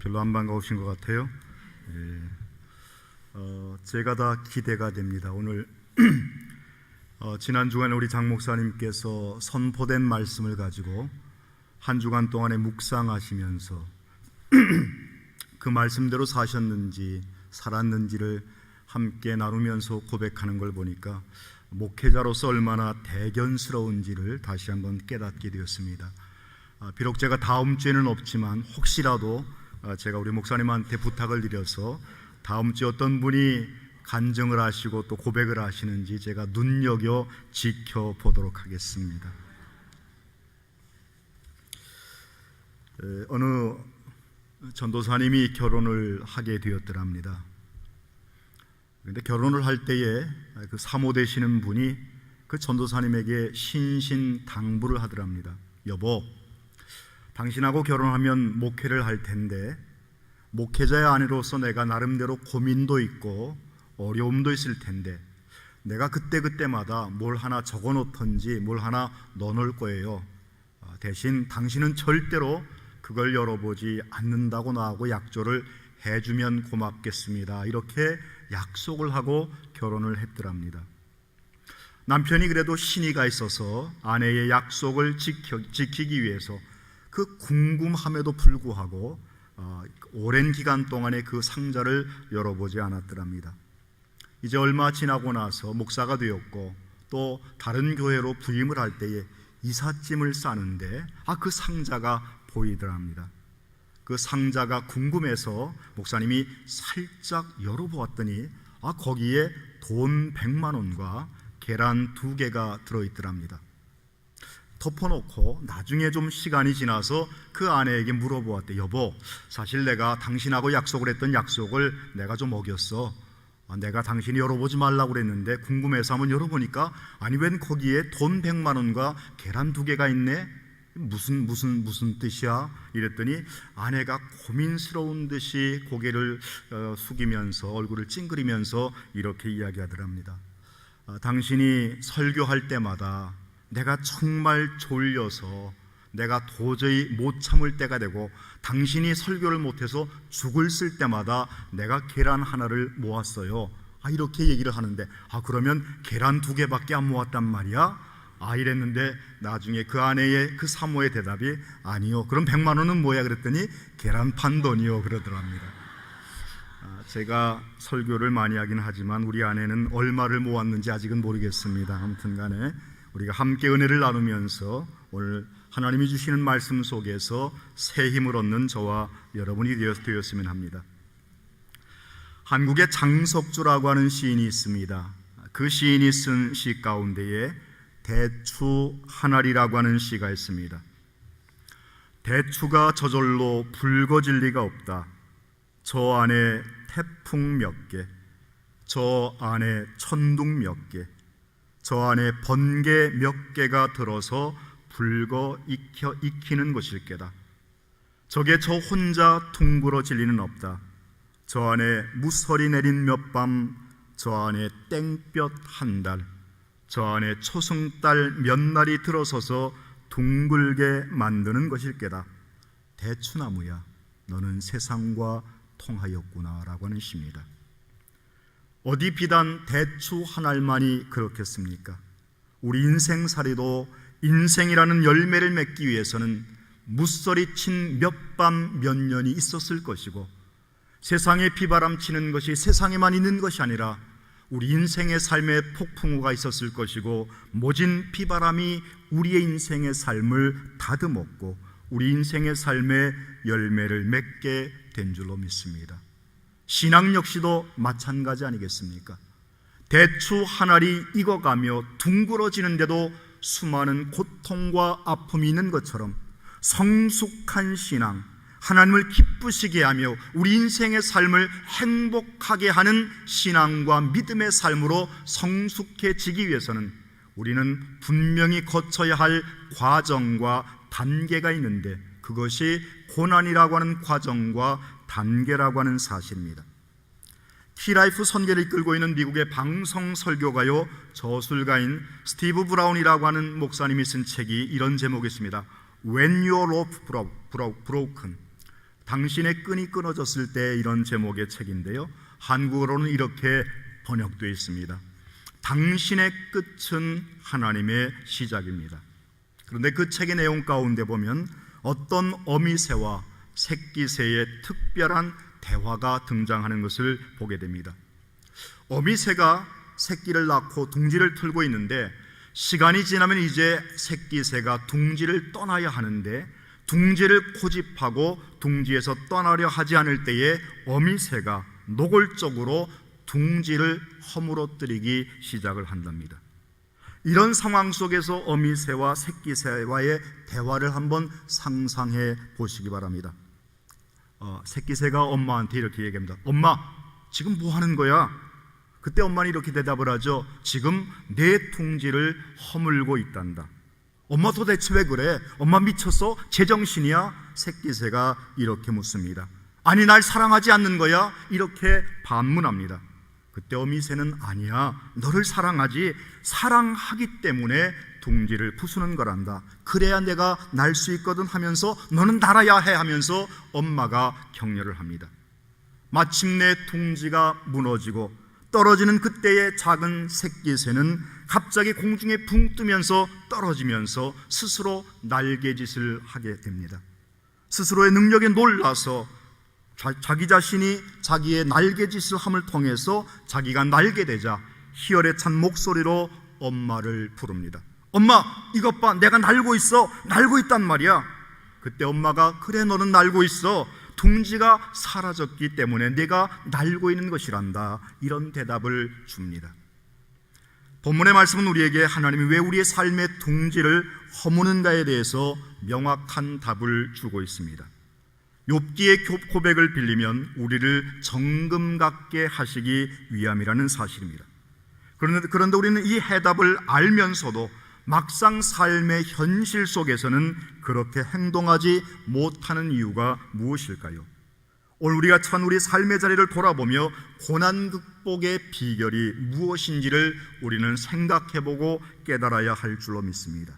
별로 안 반가우신 것 같아요. 제가 다 기대가 됩니다. 오늘 지난 주간에 우리 장 목사님께서 선포된 말씀을 가지고 한 주간 동안에 묵상하시면서 그 말씀대로 사셨는지 살았는지를 함께 나누면서 고백하는 걸 보니까 목회자로서 얼마나 대견스러운지를 다시 한번 깨닫게 되었습니다. 비록 제가 다음 주에는 없지만 혹시라도 제가 우리 목사님한테 부탁을 드려서 다음 주에 어떤 분이 간증을 하시고 또 고백을 하시는지 제가 눈여겨 지켜보도록 하겠습니다. 어느 전도사님이 결혼을 하게 되었더랍니다. 그런데 결혼을 할 때에 그 사모 되시는 분이 그 전도사님에게 신신당부를 하더랍니다. 여보, 당신하고 결혼하면 목회를 할 텐데 목회자의 아내로서 내가 나름대로 고민도 있고 어려움도 있을 텐데 내가 그때마다 뭘 하나 적어 놓던지 뭘 하나 넣어 놓을 거예요. 대신 당신은 절대로 그걸 열어보지 않는다고 나하고 약조를 해주면 고맙겠습니다. 이렇게 약속을 하고 결혼을 했더랍니다. 남편이 그래도 신의가 있어서 아내의 약속을 지키기 위해서 그 궁금함에도 불구하고 오랜 기간 동안에 그 상자를 열어보지 않았더랍니다. 이제 얼마 지나고 나서 목사가 되었고 또 다른 교회로 부임을 할 때에 이삿짐을 싸는데 그 상자가 보이더랍니다. 그 상자가 궁금해서 목사님이 살짝 열어보았더니 거기에 돈 100만 원과 계란 2개가 들어있더랍니다. 덮어놓고 나중에 좀 시간이 지나서 그 아내에게 물어보았대. 여보, 사실 내가 당신하고 약속을 했던 약속을 내가 좀 어겼어. 내가 당신이 열어보지 말라고 그랬는데 궁금해서 한번 열어보니까 아니 웬 거기에 돈 100만 원과 계란 2개가 있네? 무슨 뜻이야? 이랬더니 아내가 고민스러운 듯이 고개를 숙이면서 얼굴을 찡그리면서 이렇게 이야기하더랍니다. 당신이 설교할 때마다 내가 정말 졸려서 내가 도저히 못 참을 때가 되고 당신이 설교를 못해서 죽을 쓸 때마다 내가 계란 하나를 모았어요. 이렇게 얘기를 하는데 그러면 계란 2개밖에 안 모았단 말이야? 이랬는데 나중에 그 아내의 그 사모의 대답이 아니요, 그럼 100만 원은 뭐야? 그랬더니 계란 판 돈이요 그러더랍니다. 제가 설교를 많이 하긴 하지만 우리 아내는 얼마를 모았는지 아직은 모르겠습니다. 아무튼 간에 우리가 함께 은혜를 나누면서 오늘 하나님이 주시는 말씀 속에서 새 힘을 얻는 저와 여러분이 되었으면 합니다. 한국에 장석주라고 하는 시인이 있습니다. 그 시인이 쓴 시 가운데에 대추 하나리라고 하는 시가 있습니다. 대추가 저절로 붉어질 리가 없다. 저 안에 태풍 몇 개, 저 안에 천둥 몇 개, 저 안에 번개 몇 개가 들어서 붉어 익히는 것일 게다. 저게 저 혼자 둥그러질 리는 없다. 저 안에 무설이 내린 몇 밤, 저 안에 땡볕 한 달, 저 안에 초승달 몇 날이 들어서서 둥글게 만드는 것일 게다. 대추나무야, 너는 세상과 통하였구나 라고 하는 시입니다. 어디 비단 대추 한 알만이 그렇겠습니까? 우리 인생살이도 인생이라는 열매를 맺기 위해서는 무설이 친 몇 밤 몇 년이 있었을 것이고 세상에 비바람 치는 것이 세상에만 있는 것이 아니라 우리 인생의 삶에 폭풍우가 있었을 것이고 모진 비바람이 우리의 인생의 삶을 다듬었고 우리 인생의 삶의 열매를 맺게 된 줄로 믿습니다. 신앙 역시도 마찬가지 아니겠습니까? 대추 한 알이 익어가며 둥그러지는데도 수많은 고통과 아픔이 있는 것처럼 성숙한 신앙, 하나님을 기쁘시게 하며 우리 인생의 삶을 행복하게 하는 신앙과 믿음의 삶으로 성숙해지기 위해서는 우리는 분명히 거쳐야 할 과정과 단계가 있는데 그것이 고난이라고 하는 과정과 단계라고 하는 사실입니다. 키라이프 선교를 이끌고 있는 미국의 방송 설교가요 저술가인 스티브 브라운이라고 하는 목사님이 쓴 책이 이런 제목이 있습니다. When your rope broken, 당신의 끈이 끊어졌을 때, 이런 제목의 책인데요, 한국어로는 이렇게 번역되어 있습니다. 당신의 끝은 하나님의 시작입니다. 그런데 그 책의 내용 가운데 보면 어떤 어미새와 새끼새의 특별한 대화가 등장하는 것을 보게 됩니다. 어미새가 새끼를 낳고 둥지를 틀고 있는데, 시간이 지나면 이제 새끼새가 둥지를 떠나야 하는데, 둥지를 고집하고 둥지에서 떠나려 하지 않을 때에 어미새가 노골적으로 둥지를 허물어뜨리기 시작을 한답니다. 이런 상황 속에서 어미새와 새끼새와의 대화를 한번 상상해 보시기 바랍니다. 새끼새가 엄마한테 이렇게 얘기합니다. 엄마, 지금 뭐 하는 거야? 그때 엄마는 이렇게 대답을 하죠. 지금 내 둥지를 허물고 있단다. 엄마 도대체 왜 그래? 엄마 미쳤어? 제정신이야? 새끼새가 이렇게 묻습니다. 아니, 날 사랑하지 않는 거야? 이렇게 반문합니다. 그때 어미새는 아니야, 너를 사랑하지, 사랑하기 때문에 둥지를 부수는 거란다. 그래야 내가 날 수 있거든 하면서 너는 날아야 해 하면서 엄마가 격려를 합니다. 마침내 둥지가 무너지고 떨어지는 그때의 작은 새끼새는 갑자기 공중에 붕 뜨면서 떨어지면서 스스로 날개짓을 하게 됩니다. 스스로의 능력에 놀라서 자기 자신이 자기의 날개짓을 함을 통해서 자기가 날게 되자 희열에 찬 목소리로 엄마를 부릅니다. 엄마, 이것 봐, 내가 날고 있어. 날고 있단 말이야. 그때 엄마가 그래, 너는 날고 있어. 둥지가 사라졌기 때문에 내가 날고 있는 것이란다. 이런 대답을 줍니다. 본문의 말씀은 우리에게 하나님이 왜 우리의 삶의 둥지를 허무는가에 대해서 명확한 답을 주고 있습니다. 욥기의 고백을 빌리면 우리를 정금 같게 하시기 위함이라는 사실입니다. 그런데 우리는 이 해답을 알면서도 막상 삶의 현실 속에서는 그렇게 행동하지 못하는 이유가 무엇일까요? 오늘 우리가 처한 우리 삶의 자리를 돌아보며 고난 극복의 비결이 무엇인지를 우리는 생각해보고 깨달아야 할 줄로 믿습니다.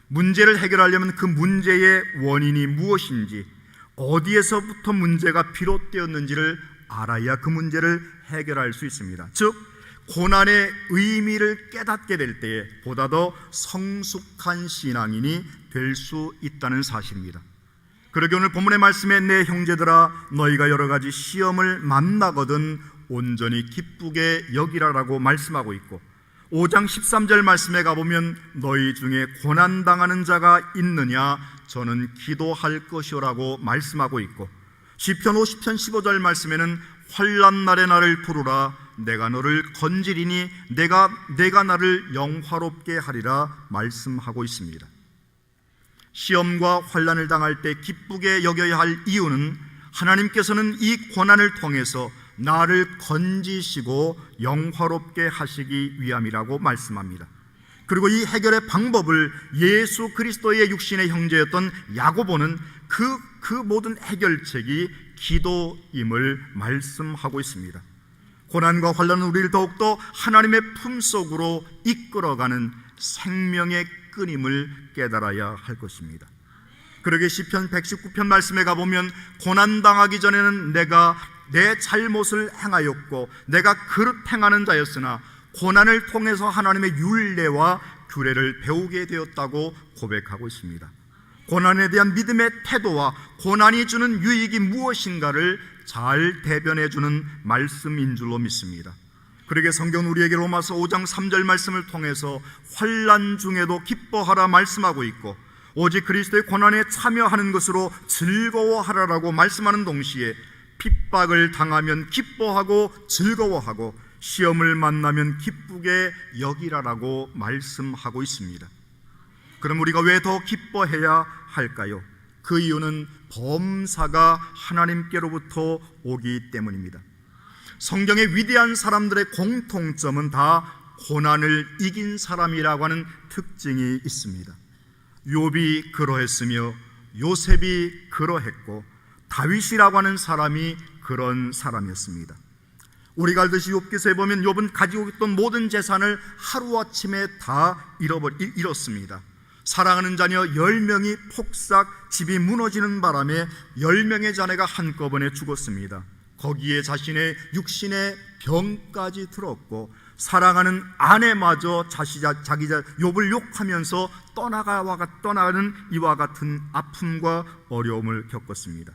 문제를 해결하려면 그 문제의 원인이 무엇인지, 어디에서부터 문제가 비롯되었는지를 알아야 그 문제를 해결할 수 있습니다. 즉, 고난의 의미를 깨닫게 될 때에 보다 더 성숙한 신앙인이 될 수 있다는 사실입니다. 그러게 오늘 본문의 말씀에 내 형제들아, 너희가 여러 가지 시험을 만나거든 온전히 기쁘게 여기라라고 말씀하고 있고, 5장 13절 말씀에 가보면 너희 중에 고난당하는 자가 있느냐, 저는 기도할 것이오라고 말씀하고 있고, 시편 50편 15절 말씀에는 환난 날에 나를 부르라, 내가 너를 건지리니 내가 나를 영화롭게 하리라 말씀하고 있습니다. 시험과 환난을 당할 때 기쁘게 여겨야 할 이유는 하나님께서는 이 고난을 통해서 나를 건지시고 영화롭게 하시기 위함이라고 말씀합니다. 그리고 이 해결의 방법을 예수 그리스도의 육신의 형제였던 야고보는 그 모든 해결책이 기도임을 말씀하고 있습니다. 고난과 환난은 우리를 더욱더 하나님의 품속으로 이끌어가는 생명의 끈임을 깨달아야 할 것입니다. 그러게 시편 119편 말씀에 가보면 고난당하기 전에는 내가 내 잘못을 행하였고 내가 그릇 행하는 자였으나 고난을 통해서 하나님의 율례와 규례를 배우게 되었다고 고백하고 있습니다. 고난에 대한 믿음의 태도와 고난이 주는 유익이 무엇인가를 잘 대변해주는 말씀인 줄로 믿습니다. 그러게 성경은 우리에게 로마서 5장 3절 말씀을 통해서 환난 중에도 기뻐하라 말씀하고 있고, 오직 그리스도의 고난에 참여하는 것으로 즐거워하라라고 말씀하는 동시에 핍박을 당하면 기뻐하고 즐거워하고 시험을 만나면 기쁘게 여기라라고 말씀하고 있습니다. 그럼 우리가 왜 더 기뻐해야 할까요? 그 이유는 범사가 하나님께로부터 오기 때문입니다. 성경의 위대한 사람들의 공통점은 다 고난을 이긴 사람이라고 하는 특징이 있습니다. 욥이 그러했으며 요셉이 그러했고 다윗이라고 하는 사람이 그런 사람이었습니다. 우리가 알듯이 욥기서에 보면 욥은 가지고 있던 모든 재산을 하루아침에 다 잃었습니다. 사랑하는 자녀 10명이 폭삭 집이 무너지는 바람에 10명의 자녀가 한꺼번에 죽었습니다. 거기에 자신의 육신의 병까지 들었고 사랑하는 아내마저 자기 욥을 욕하면서 떠나가는 이와 같은 아픔과 어려움을 겪었습니다.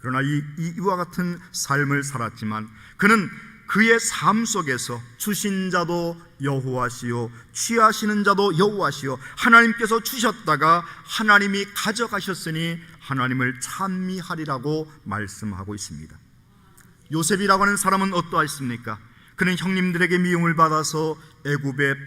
그러나 이와 같은 삶을 살았지만 그는 그의 삶 속에서 주신 자도 여호와시요 취하시는 자도 여호와시요 하나님께서 주셨다가 하나님이 가져가셨으니 하나님을 찬미하리라고 말씀하고 있습니다. 요셉이라고 하는 사람은 어떠했습니까? 그는 형님들에게 미움을 받아서 애굽에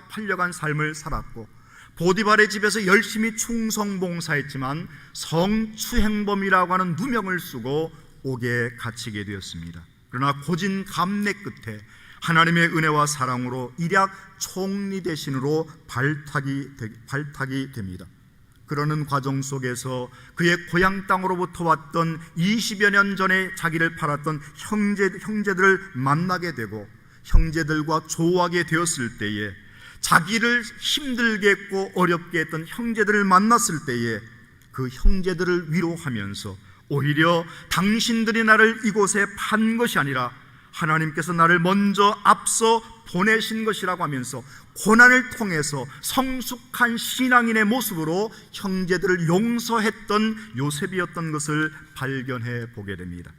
팔려간 삶을 살았고 보디발의 집에서 열심히 충성봉사했지만 성추행범이라고 하는 누명을 쓰고 옥에 갇히게 되었습니다. 그러나 고진감래 끝에 하나님의 은혜와 사랑으로 일약 총리 대신으로 발탁이 됩니다. 그러는 과정 속에서 그의 고향 땅으로부터 왔던 20여 년 전에 자기를 팔았던 형제들을 만나게 되고 형제들과 조하게 되었을 때에 자기를 힘들게 했고 어렵게 했던 형제들을 만났을 때에 그 형제들을 위로하면서 오히려 당신들이 나를 이곳에 판 것이 아니라 하나님께서 나를 먼저 앞서 보내신 것이라고 하면서 고난을 통해서 성숙한 신앙인의 모습으로 형제들을 용서했던 요셉이었던 것을 발견해 보게 됩니다.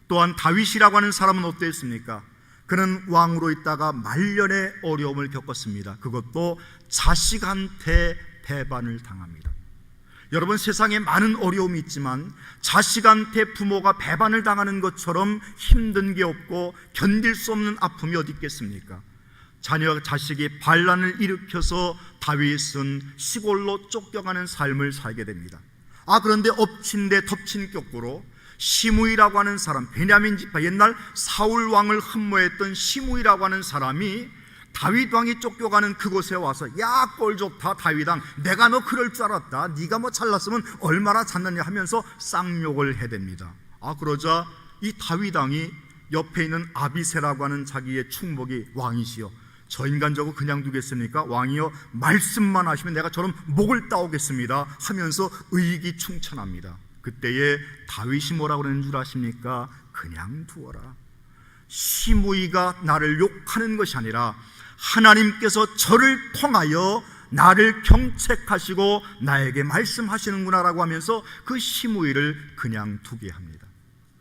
또한 다윗이라고 하는 사람은 어땠습니까? 그는 왕으로 있다가 말년의 어려움을 겪었습니다. 그것도 자식한테 배반을 당합니다. 여러분, 세상에 많은 어려움이 있지만 자식한테 부모가 배반을 당하는 것처럼 힘든 게 없고 견딜 수 없는 아픔이 어디 있겠습니까? 자식이 반란을 일으켜서 다윗은 시골로 쫓겨가는 삶을 살게 됩니다. 그런데 엎친 데 덮친 격으로 시므이라고 하는 사람, 베냐민 지파 옛날 사울 왕을 흠모했던 시므이라고 하는 사람이 다윗 왕이 쫓겨가는 그곳에 와서 야, 꼴 좋다 다윗 왕, 내가 너 그럴 줄 알았다, 네가 뭐 잘났으면 얼마나 잘났냐 하면서 쌍욕을 해댑니다. 그러자 이 다윗 왕이 옆에 있는 아비새라고 하는 자기의 충복이 왕이시여, 저 인간 저거 그냥 두겠습니까? 왕이여, 말씀만 하시면 내가 저런 목을 따오겠습니다 하면서 의기충천합니다. 그때에 다윗이 뭐라고 그러는 줄 아십니까? 그냥 두어라. 시므이가 나를 욕하는 것이 아니라 하나님께서 저를 통하여 나를 경책하시고 나에게 말씀하시는구나 라고 하면서 그 시므이를 그냥 두게 합니다.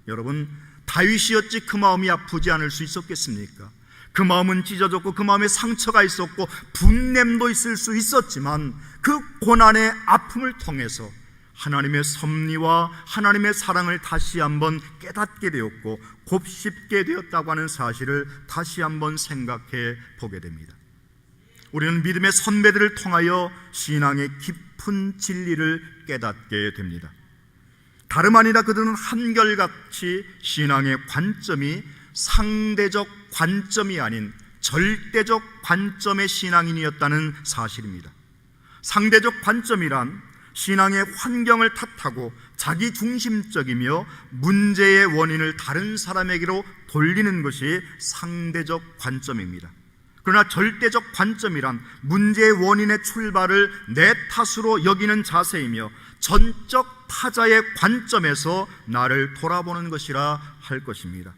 여러분, 다윗이었지 그 마음이 아프지 않을 수 있었겠습니까? 그 마음은 찢어졌고 그 마음에 상처가 있었고 분냄도 있을 수 있었지만 그 고난의 아픔을 통해서 하나님의 섭리와 하나님의 사랑을 다시 한번 깨닫게 되었고 곱씹게 되었다고 하는 사실을 다시 한번 생각해 보게 됩니다. 우리는 믿음의 선배들을 통하여 신앙의 깊은 진리를 깨닫게 됩니다. 다름 아니라 그들은 한결같이 신앙의 관점이 상대적 관점이 아닌 절대적 관점의 신앙인이었다는 사실입니다. 상대적 관점이란 신앙의 환경을 탓하고 자기 중심적이며 문제의 원인을 다른 사람에게로 돌리는 것이 상대적 관점입니다. 그러나 절대적 관점이란 문제의 원인의 출발을 내 탓으로 여기는 자세이며 전적 타자의 관점에서 나를 돌아보는 것이라 할 것입니다.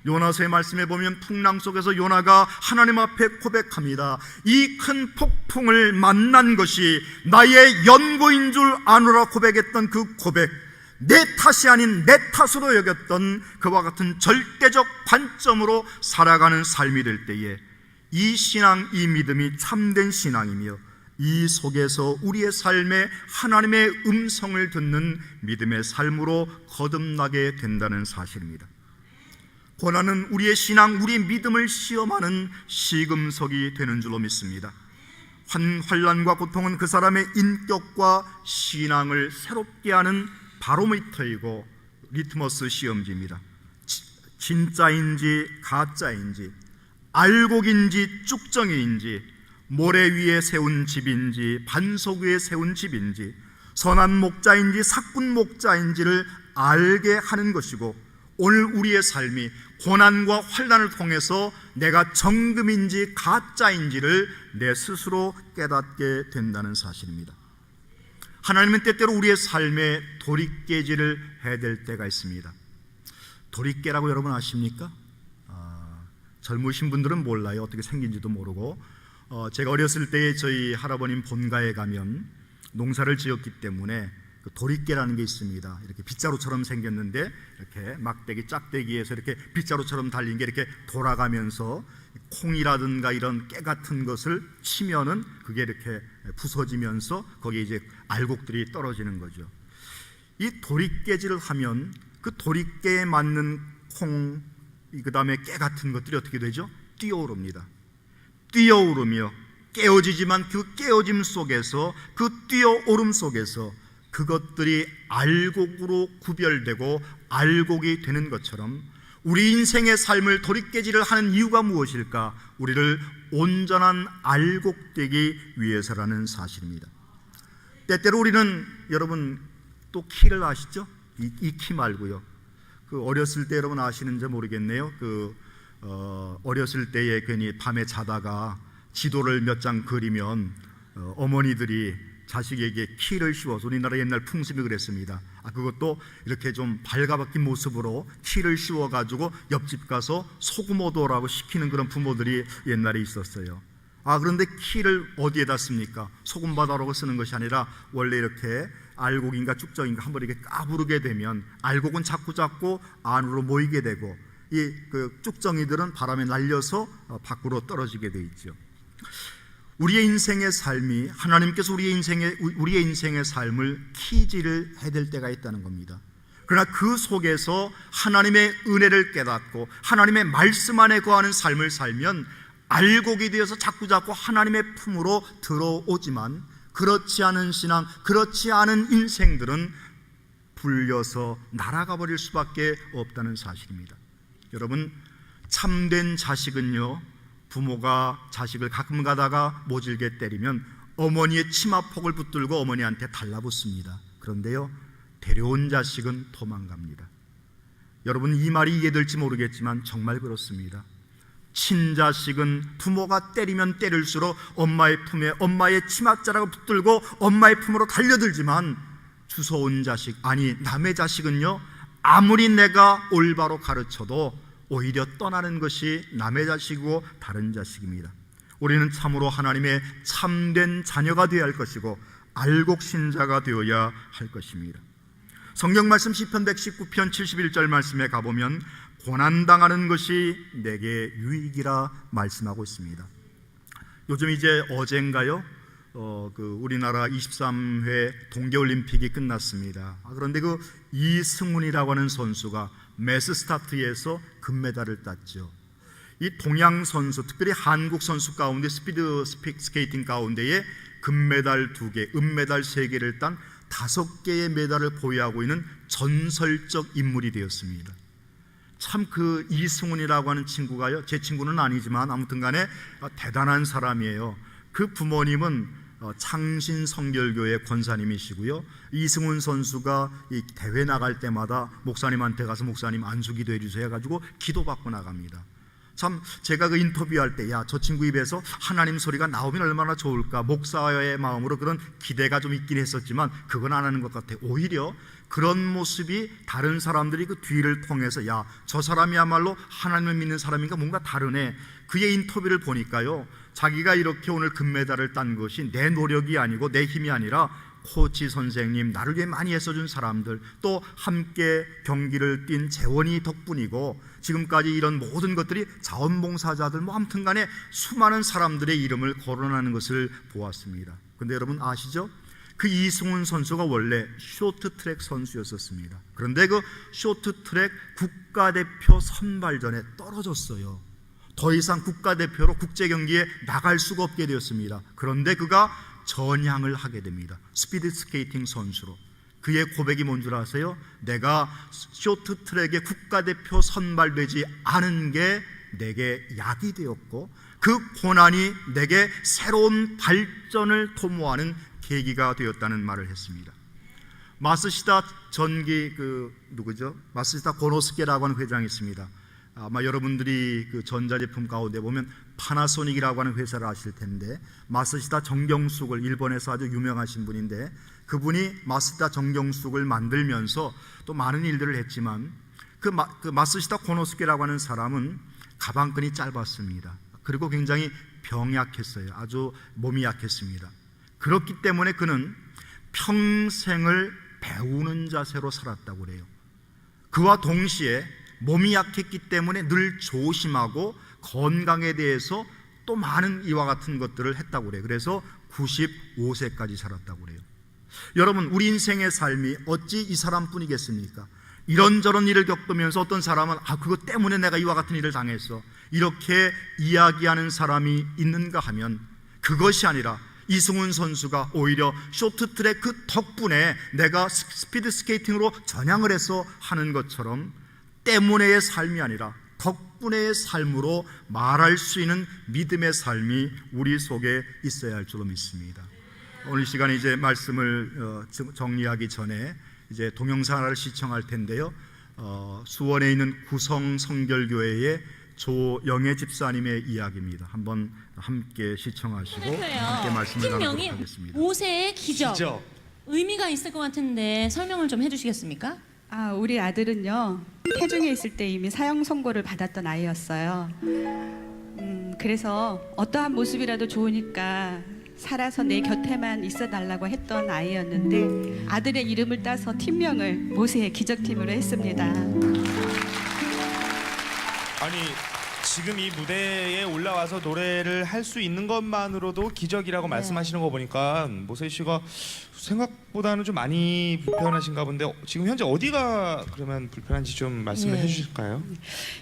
요나서의 말씀에 보면 풍랑 속에서 요나가 하나님 앞에 고백합니다. 이 큰 폭풍을 만난 것이 나의 연고인 줄 아노라 고백했던 그 고백, 내 탓이 아닌 내 탓으로 여겼던 그와 같은 절대적 관점으로 살아가는 삶이 될 때에 이 신앙, 이 믿음이 참된 신앙이며 이 속에서 우리의 삶에 하나님의 음성을 듣는 믿음의 삶으로 거듭나게 된다는 사실입니다. 고난은 우리의 신앙, 우리의 믿음을 시험하는 시금석이 되는 줄로 믿습니다. 환난과 고통은 그 사람의 인격과 신앙을 새롭게 하는 바로미터이고 리트머스 시험지입니다. 진짜인지 가짜인지, 알곡인지 쭉정이인지, 모래 위에 세운 집인지 반석 위에 세운 집인지, 선한 목자인지 사꾼 목자인지를 알게 하는 것이고 오늘 우리의 삶이 고난과 환난을 통해서 내가 정금인지 가짜인지를 내 스스로 깨닫게 된다는 사실입니다. 하나님은 때때로 우리의 삶에 도리깨질을 해야 될 때가 있습니다. 도리깨라고 여러분 아십니까? 젊으신 분들은 몰라요. 어떻게 생긴지도 모르고. 제가 어렸을 때에 저희 할아버님 본가에 가면 농사를 지었기 때문에 그 도리깨라는 게 있습니다. 이렇게 빗자루처럼 생겼는데 이렇게 막대기 짝대기에서 이렇게 빗자루처럼 달린 게 이렇게 돌아가면서 콩이라든가 이런 깨 같은 것을 치면은 그게 이렇게 부서지면서 거기에 이제 알곡들이 떨어지는 거죠. 이 도리깨질을 하면 그 도리깨에 맞는 콩, 그 다음에 깨 같은 것들이 어떻게 되죠? 뛰어오릅니다. 뛰어오르며 깨어지지만 그 깨어짐 속에서, 그 뛰어오름 속에서 그것들이 알곡으로 구별되고 알곡이 되는 것처럼 우리 인생의 삶을 도리깨질을 하는 이유가 무엇일까? 우리를 온전한 알곡되기 위해서라는 사실입니다. 때때로 우리는, 여러분 또 키를 아시죠? 이 키 말고요. 그 어렸을 때 여러분 아시는지 모르겠네요. 어렸을 때에 괜히 밤에 자다가 지도를 몇 장 그리면 어머니들이 자식에게 키를 씌워서, 우리나라 옛날 풍습이 그랬습니다. 그것도 이렇게 좀 발가벗긴 모습으로 키를 씌워가지고 옆집 가서 소금 얻어오라고 시키는 그런 부모들이 옛날에 있었어요. 그런데 키를 어디에다 씁니까? 소금 받아라고 쓰는 것이 아니라 원래 이렇게 알곡인가 쭉정인가 한번 이렇게 까부르게 되면 알곡은 자꾸 안으로 모이게 되고 그 쭉정이들은 바람에 날려서 밖으로 떨어지게 돼 있죠. 우리의 인생의 삶이, 하나님께서 우리의 인생의 삶을 키질을 해야 될 때가 있다는 겁니다. 그러나 그 속에서 하나님의 은혜를 깨닫고 하나님의 말씀 안에 거하는 삶을 살면 알곡이 되어서 자꾸 하나님의 품으로 들어오지만, 그렇지 않은 신앙, 그렇지 않은 인생들은 불려서 날아가 버릴 수밖에 없다는 사실입니다. 여러분, 참된 자식은요, 부모가 자식을 가끔 가다가 모질게 때리면 어머니의 치마폭을 붙들고 어머니한테 달라붙습니다. 그런데요, 데려온 자식은 도망갑니다. 여러분, 이 말이 이해될지 모르겠지만 정말 그렇습니다. 친자식은 부모가 때리면 때릴수록 엄마의 품에 엄마의 치맛자락을 붙들고 엄마의 품으로 달려들지만, 주워온 자식, 아니 남의 자식은요, 아무리 내가 올바로 가르쳐도 오히려 떠나는 것이 남의 자식이고 다른 자식입니다. 우리는 참으로 하나님의 참된 자녀가 되어야 할 것이고 알곡신자가 되어야 할 것입니다. 성경 말씀 시편 119편 71절 말씀에 가보면 고난당하는 것이 내게 유익이라 말씀하고 있습니다. 요즘 이제 어젠가요? 우리나라 23회 동계올림픽이 끝났습니다. 그런데 그 이승훈이라고 하는 선수가 매스스타트에서 금메달을 땄죠. 이 동양 선수, 특별히 한국 선수 가운데 스피드 스케이팅 가운데에 금메달 2개, 은메달 3개를 딴 5개의 메달을 보유하고 있는 전설적 인물이 되었습니다. 참 그 이승훈이라고 하는 친구가요, 제 친구는 아니지만 아무튼 간에 대단한 사람이에요. 그 부모님은 창신성결교회 권사님이시고요, 이승훈 선수가 이 대회 나갈 때마다 목사님한테 가서 목사님 안수기도 해주세요 해가지고 기도받고 나갑니다. 참 제가 그 인터뷰할 때, 저 친구 입에서 하나님 소리가 나오면 얼마나 좋을까, 목사의 마음으로 그런 기대가 좀 있긴 했었지만 그건 안 하는 것 같아요. 오히려 그런 모습이 다른 사람들이 그 뒤를 통해서 저 사람이야말로 하나님을 믿는 사람인가, 뭔가 다르네. 그의 인터뷰를 보니까요, 자기가 이렇게 오늘 금메달을 딴 것이 내 노력이 아니고 내 힘이 아니라 코치 선생님, 나를 위해 많이 애써준 사람들, 또 함께 경기를 뛴 재원이 덕분이고, 지금까지 이런 모든 것들이 자원봉사자들, 아무튼 간에 수많은 사람들의 이름을 거론하는 것을 보았습니다. 근데 여러분 아시죠? 그 이승훈 선수가 원래 쇼트트랙 선수였었습니다. 그런데 그 쇼트트랙 국가대표 선발전에 떨어졌어요. 더 이상 국가대표로 국제경기에 나갈 수가 없게 되었습니다. 그런데 그가 전향을 하게 됩니다. 스피드 스케이팅 선수로. 그의 고백이 뭔 줄 아세요? 내가 쇼트트랙에 국가대표 선발되지 않은 게 내게 약이 되었고, 그 고난이 내게 새로운 발전을 도모하는 계기가 되었다는 말을 했습니다. 마스시다 전기 누구죠? 마스시다 고노스케라고 하는 회장이 있습니다. 아마 여러분들이 그 전자제품 가운데 보면 파나소닉이라고 하는 회사를 아실 텐데, 마스시다 정경숙을, 일본에서 아주 유명하신 분인데, 그분이 마스시다 정경숙을 만들면서 또 많은 일들을 했지만, 그 마스시다 고노스케라고 하는 사람은 가방끈이 짧았습니다. 그리고 굉장히 병약했어요. 아주 몸이 약했습니다. 그렇기 때문에 그는 평생을 배우는 자세로 살았다고 그래요. 그와 동시에 몸이 약했기 때문에 늘 조심하고 건강에 대해서 또 많은 이와 같은 것들을 했다고 그래요. 그래서 95세까지 살았다고 그래요. 여러분, 우리 인생의 삶이 어찌 이 사람뿐이겠습니까? 이런저런 일을 겪으면서 어떤 사람은 그것 때문에 내가 이와 같은 일을 당했어, 이렇게 이야기하는 사람이 있는가 하면, 그것이 아니라 이승훈 선수가 오히려 쇼트트랙 그 덕분에 내가 스피드 스케이팅으로 전향을 해서 하는 것처럼, 때문에의 삶이 아니라 덕분에의 삶으로 말할 수 있는 믿음의 삶이 우리 속에 있어야 할 줄로 믿습니다. 오늘 시간에 이제 말씀을 정리하기 전에 이제 동영상을 시청할 텐데요. 수원에 있는 구성 성결교회의 조영애 집사님의 이야기입니다. 한번 함께 시청하시고 함께 말씀을 나누도록 하겠습니다. 모세의 기적. 의미가 있을 것 같은데 설명을 좀 해주시겠습니까? 우리 아들은요, 태중에 있을 때 이미 사형 선고를 받았던 아이였어요. 그래서 어떠한 모습이라도 좋으니까 살아서 내 곁에만 있어 달라고 했던 아이였는데, 아들의 이름을 따서 팀명을 모세의 기적팀으로 했습니다. 아니, 지금 이 무대에 올라와서 노래를 할 수 있는 것만으로도 기적이라고 말씀하시는 거 보니까 모세 씨가 생각보다는 좀 많이 불편하신가 본데, 지금 현재 어디가 그러면 불편한지 좀 말씀을 해주실까요?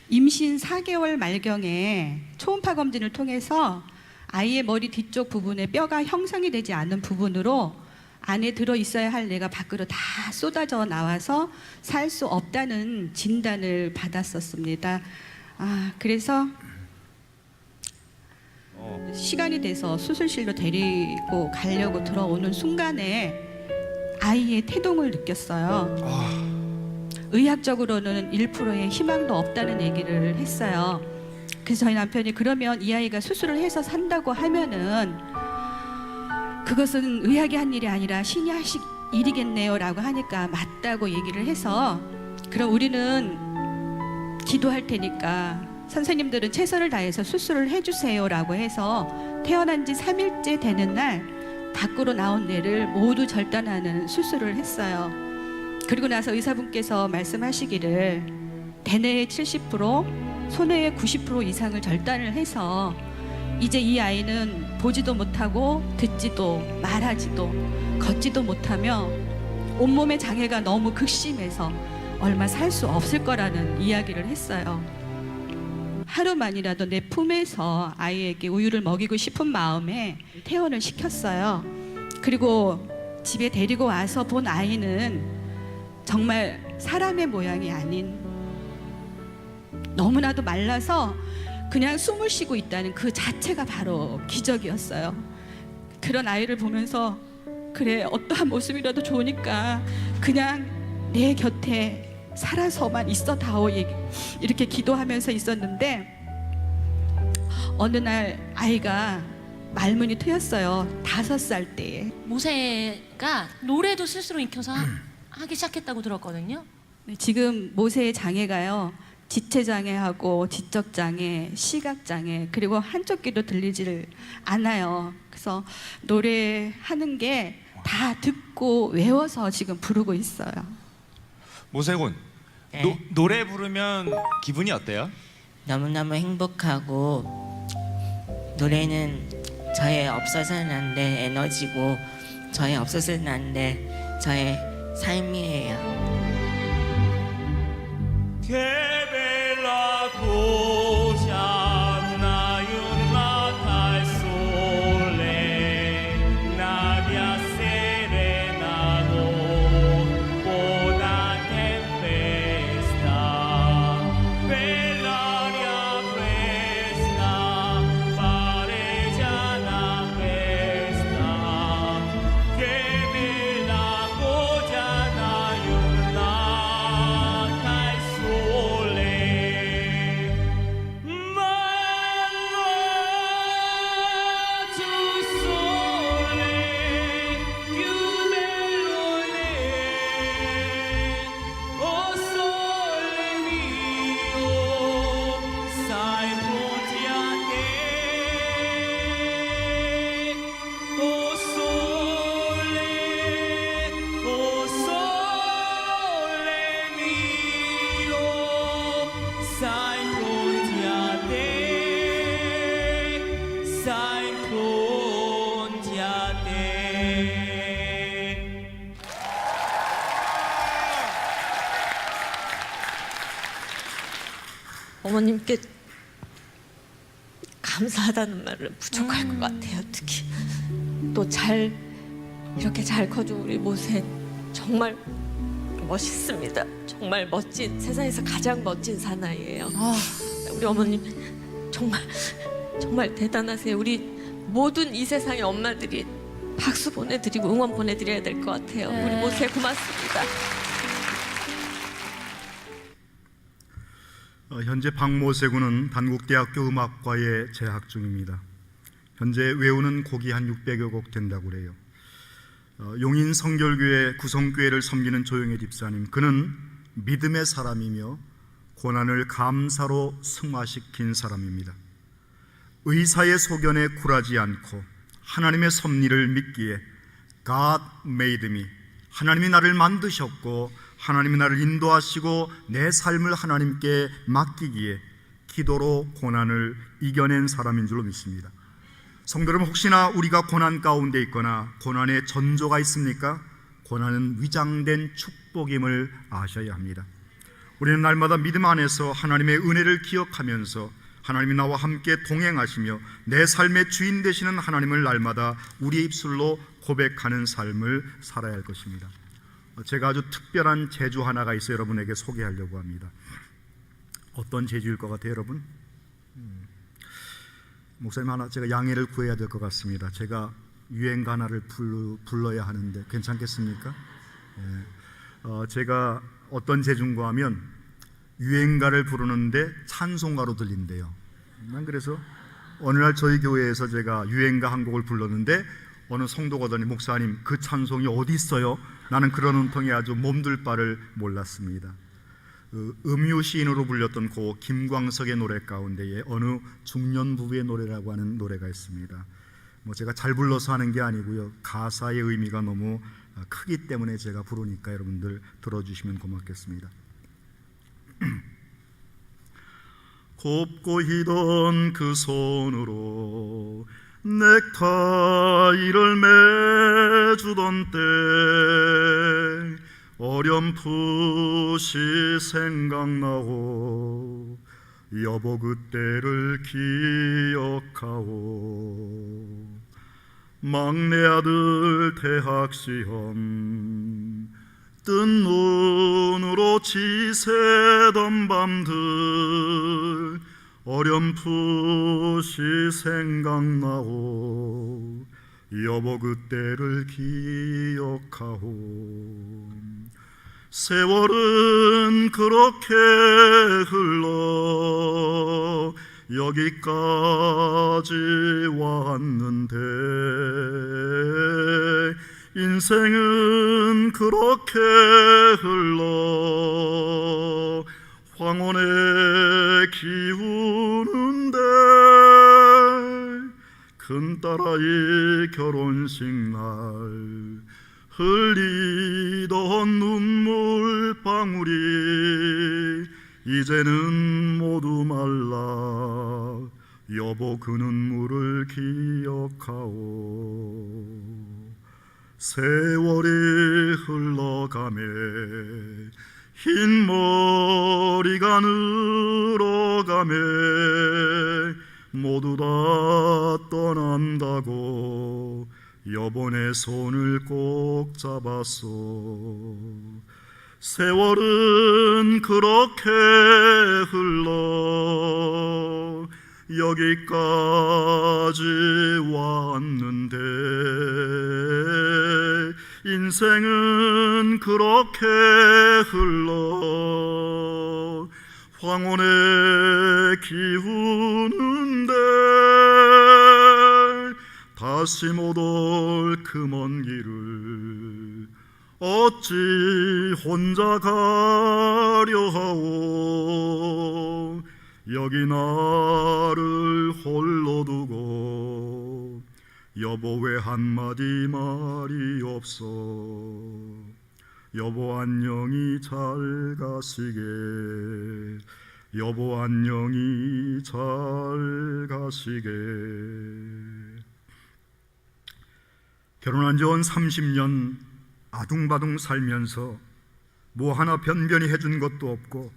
임신 4개월 말경에 초음파 검진을 통해서 아이의 머리 뒤쪽 부분에 뼈가 형성이 되지 않은 부분으로 안에 들어 있어야 할 뇌가 밖으로 다 쏟아져 나와서 살 수 없다는 진단을 받았었습니다. 그래서 시간이 돼서 수술실로 데리고 가려고 들어오는 순간에 아이의 태동을 느꼈어요. 의학적으로는 1%의 희망도 없다는 얘기를 했어요. 그래서 저희 남편이, 그러면 이 아이가 수술을 해서 산다고 하면은 그것은 의학이 한 일이 아니라 신이 하실 일이겠네요 라고 하니까 맞다고 얘기를 해서, 그럼 우리는 기도할 테니까 선생님들은 최선을 다해서 수술을 해주세요 라고 해서 태어난 지 3일째 되는 날 밖으로 나온 뇌를 모두 절단하는 수술을 했어요. 그리고 나서 의사분께서 말씀하시기를 대뇌의 70%, 소뇌의 90% 이상을 절단을 해서 이제 이 아이는 보지도 못하고 듣지도 말하지도 걷지도 못하며 온몸의 장애가 너무 극심해서 얼마 살 수 없을 거라는 이야기를 했어요. 하루만이라도 내 품에서 아이에게 우유를 먹이고 싶은 마음에 퇴원을 시켰어요. 그리고 집에 데리고 와서 본 아이는 정말 사람의 모양이 아닌, 너무나도 말라서 그냥 숨을 쉬고 있다는 그 자체가 바로 기적이었어요. 그런 아이를 보면서, 그래, 어떠한 모습이라도 좋으니까 그냥 내 곁에 살아서만 있어 다오, 이렇게 기도하면서 있었는데, 어느 날 아이가 말문이 트였어요. 5살 때에. 모세가 노래도 스스로 익혀서 하기 시작했다고 들었거든요. 지금 모세의 장애가요, 지체장애하고 지적장애, 시각장애, 그리고 한쪽 귀도 들리지를 않아요. 그래서 노래하는 게 다 듣고 외워서 지금 부르고 있어요. 모세군, 네. 노래 부르면 기분이 어때요? 너무너무 행복하고, 노래는 저의 없어서는 안 될 에너지고, 저의 없어서는 안 될 저의 삶이에요. 어머님께 감사하다는 말은 부족할 것 같아요. 특히 또 이렇게 잘 커준 우리 모세 정말 멋있습니다. 정말 멋진, 세상에서 가장 멋진 사나이예요. 우리 어머님 정말 대단하세요. 우리 모든 이 세상의 엄마들이 박수 보내드리고 응원 보내드려야 될 것 같아요. 우리 모세 고맙습니다. 현재 박모세 군은 단국대학교 음악과에 재학 중입니다. 현재 외우는 곡이 한 600여 곡 된다고 그래요. 용인 성결교회 구성교회를 섬기는 조영애 집사님, 그는 믿음의 사람이며 고난을 감사로 승화시킨 사람입니다. 의사의 소견에 굴하지 않고 하나님의 섭리를 믿기에 God made me, 하나님이 나를 만드셨고 하나님이 나를 인도하시고 내 삶을 하나님께 맡기기에 기도로 고난을 이겨낸 사람인 줄로 믿습니다. 성도 여러분, 혹시나 우리가 고난 가운데 있거나 고난의 전조가 있습니까? 고난은 위장된 축복임을 아셔야 합니다. 우리는 날마다 믿음 안에서 하나님의 은혜를 기억하면서 하나님이 나와 함께 동행하시며 내 삶의 주인 되시는 하나님을 날마다 우리의 입술로 고백하는 삶을 살아야 할 것입니다. 제가 아주 특별한 제주 하나가 있어 여러분에게 소개하려고 합니다. 어떤 제주일 것 같아요, 여러분? 목사님 하나 제가 양해를 구해야 될 것 같습니다. 제가 유행가 하나를 불러야 하는데 괜찮겠습니까? 제가 어떤 제주인가 하면 유행가를 부르는데 찬송가로 들린대요. 난 그래서 어느 날 저희 교회에서 제가 유행가 한 곡을 불렀는데 어느 성도가 오더니 목사님 그 찬송이 어디 있어요? 나는 그런 음통에 아주 몸둘 바를 몰랐습니다. 음유 시인으로 불렸던 고 김광석의 노래 가운데에 어느 중년 부부의 노래라고 하는 노래가 있습니다. 제가 잘 불러서 하는 게 아니고요, 가사의 의미가 너무 크기 때문에 제가 부르니까 여러분들 들어주시면 고맙겠습니다. 곱고 희던 그 손으로 넥타이를 매주던 때 어렴풋이 생각나오. 여보 그때를 기억하오. 막내 아들 대학시험 뜬 눈으로 지새던 밤들 어렴풋이 생각나오. 여보 그때를 기억하오. 세월은 그렇게 흘러 여기까지 왔는데 인생은 그렇게 흘러 황혼에 기우는데 큰딸아이 결혼식 날 흘리던 눈물방울이 이제는 모두 말라. 여보 그 눈물을 기억하오. 세월이 흘러가매 흰 머리가 늘어가매 모두 다 떠난다고 여보 내 손을 꼭 잡았소. 세월은 그렇게 흘러 여기까지 왔는데 인생은 그렇게 흘러 황혼에 기우는데 다시 못 올 그 먼 길을 어찌 혼자 가려 하오. 여기 나를 홀로 두고 여보 왜 한마디 말이 없어. 여보 안녕히 잘 가시게. 여보 안녕히 잘 가시게. 결혼한 지 온 30년 아둥바둥 살면서 뭐 하나 변변히 해준 것도 없고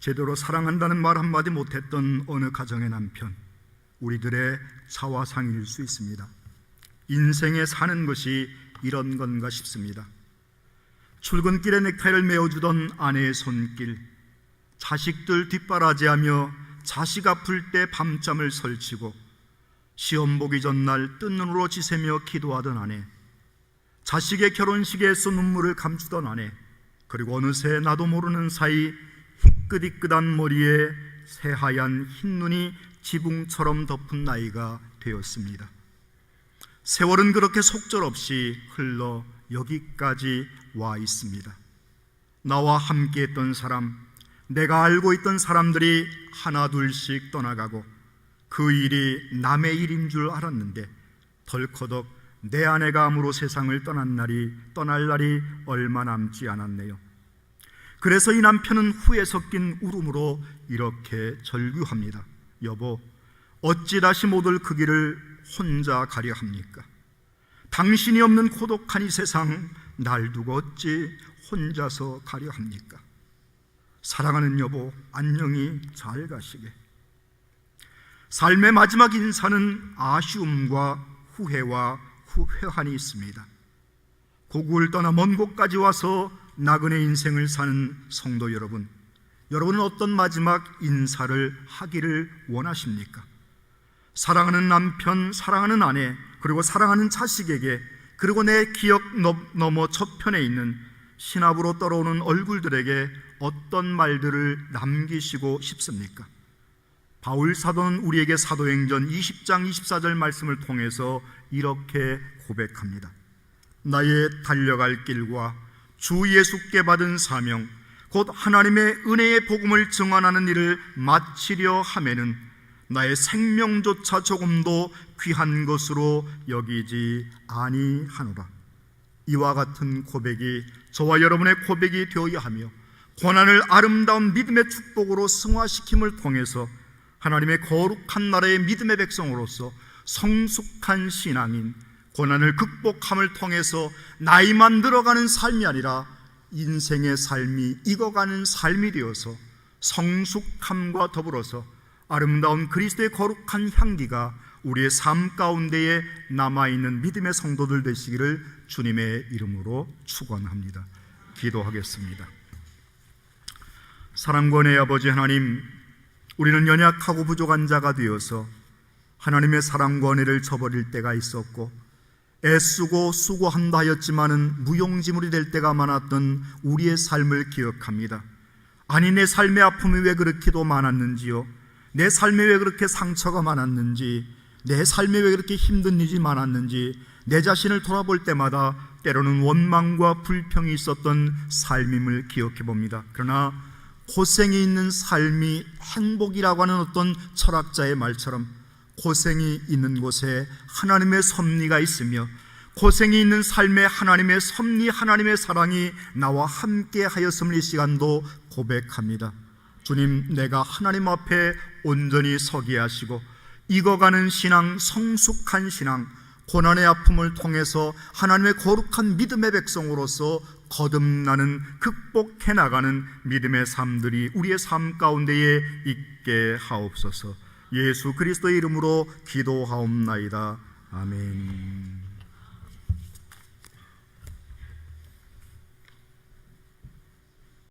제대로 사랑한다는 말 한마디 못했던 어느 가정의 남편, 우리들의 자화상일 수 있습니다. 인생에 사는 것이 이런 건가 싶습니다. 출근길에 넥타이를 메어주던 아내의 손길, 자식들 뒷바라지하며 자식 아플 때 밤잠을 설치고 시험 보기 전날 뜬 눈으로 지새며 기도하던 아내, 자식의 결혼식에서 눈물을 감추던 아내, 그리고 어느새 나도 모르는 사이 희끗희끗한 머리에 새하얀 흰눈이 지붕처럼 덮은 나이가 되었습니다. 세월은 그렇게 속절없이 흘러 여기까지 와 있습니다. 나와 함께했던 사람, 내가 알고 있던 사람들이 하나 둘씩 떠나가고 그 일이 남의 일인 줄 알았는데 덜커덕 내 아내가 암으로 세상을 떠날 날이 얼마 남지 않았네요. 그래서 이 남편은 후에 섞인 울음으로 이렇게 절규합니다. 여보, 어찌 다시 못 올 그 길을 혼자 가려 합니까? 당신이 없는 고독한 이 세상 날 두고 어찌 혼자서 가려 합니까? 사랑하는 여보, 안녕히 잘 가시게. 삶의 마지막 인사는 아쉬움과 후회와 후회한이 있습니다. 고국을 떠나 먼 곳까지 와서 나그네 인생을 사는 성도 여러분, 여러분은 어떤 마지막 인사를 하기를 원하십니까? 사랑하는 남편, 사랑하는 아내, 그리고 사랑하는 자식에게, 그리고 내 기억 너머 저편에 있는 신압으로 떨어오는 얼굴들에게 어떤 말들을 남기시고 싶습니까? 바울 사도는 우리에게 사도행전 20장 24절 말씀을 통해서 이렇게 고백합니다. 나의 달려갈 길과 주 예수께 받은 사명, 곧 하나님의 은혜의 복음을 증언하는 일을 마치려 하면은 나의 생명조차 조금도 귀한 것으로 여기지 아니하노라. 이와 같은 고백이 저와 여러분의 고백이 되어야 하며, 고난을 아름다운 믿음의 축복으로 승화시킴을 통해서 하나님의 거룩한 나라의 믿음의 백성으로서 성숙한 신앙인, 고난을 극복함을 통해서 나이만 늘어가는 삶이 아니라 인생의 삶이 익어가는 삶이 되어서 성숙함과 더불어서 아름다운 그리스도의 거룩한 향기가 우리의 삶 가운데에 남아있는 믿음의 성도들 되시기를 주님의 이름으로 축원합니다. 기도하겠습니다. 사랑과 은혜의 아버지 하나님, 우리는 연약하고 부족한 자가 되어서 하나님의 사랑과 은혜를 저버릴 때가 있었고, 애쓰고 수고한다 하였지만은 무용지물이 될 때가 많았던 우리의 삶을 기억합니다. 아니, 내 삶의 아픔이 왜 그렇게도 많았는지요? 내 삶에 왜 그렇게 상처가 많았는지, 내 삶에 왜 그렇게 힘든 일이 많았는지, 내 자신을 돌아볼 때마다 때로는 원망과 불평이 있었던 삶임을 기억해 봅니다. 그러나 고생이 있는 삶이 행복이라고 하는 어떤 철학자의 말처럼 고생이 있는 곳에 하나님의 섭리가 있으며, 고생이 있는 삶에 하나님의 섭리, 하나님의 사랑이 나와 함께 하였음을 이 시간도 고백합니다. 주님, 내가 하나님 앞에 온전히 서게 하시고 익어가는 신앙, 성숙한 신앙, 고난의 아픔을 통해서 하나님의 거룩한 믿음의 백성으로서 거듭나는, 극복해 나가는 믿음의 삶들이 우리의 삶 가운데에 있게 하옵소서. 예수 그리스도의 이름으로 기도하옵나이다. 아멘.